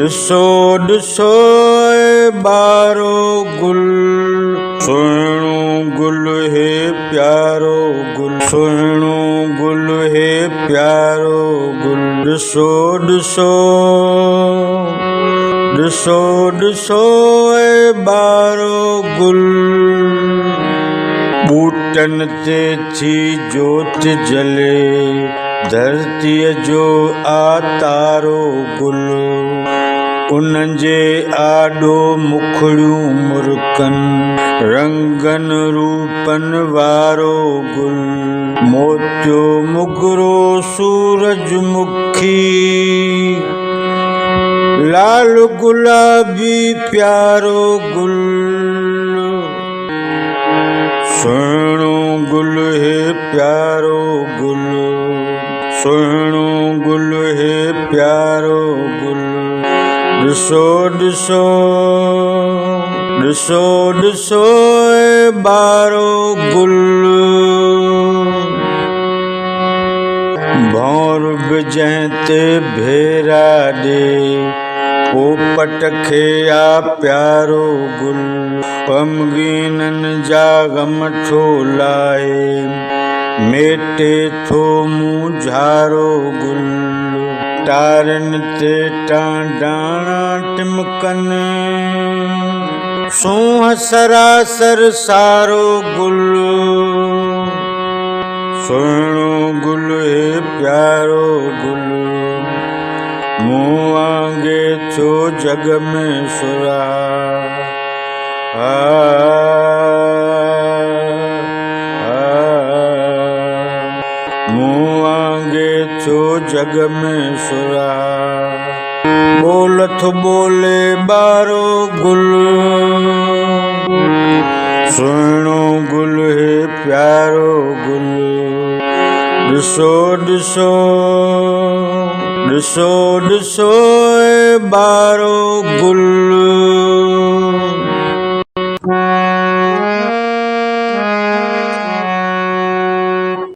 ॾिसो ॾिसो बारो गुल, सुहिणो गुल हे प्यारो गुल, सुहिणो गुल हे प्यारो गुल। ॾिसो ॾिसो ॾिसो ॾिसो बारो गुल, बूटन ते थी जोत जले, धरतीअ जो आ तारो गुल। उन्हनि जे आॾो मुखड़ियूं मुर्कन, रंगन रूपन वारो गुल। मोतियो मुगरो सूरजमुखी, लाल गुलाबी प्यारो गुल, सुहिणो गुल हे प्यारो गुल, सुहिणो गुल हे प्यारो गुल। ॾिसो ॾिसो ॾिसो ॾिसो बारो गुल, भौर बि जंहिं ते भेरा ॾे, पोपट खे आ प्यारो गुल। गमगीननि जा गम छो लाहे, मेटे थो मुंझारो गुल। तारनि ते टांडाणा टिमकनि, सूंहं सरासर सारो गुल, सुहिणो गुल हे प्यारो गुल। मूं वांगे छो जग में सुरा, मूं वांगे छो जग में सुरा। बोलथ बोले बारो गुल, सुहिणो गुल हे प्यारो गुल। ॾिसो ॾिसो ॾिसो ॾिसो बारो गुल,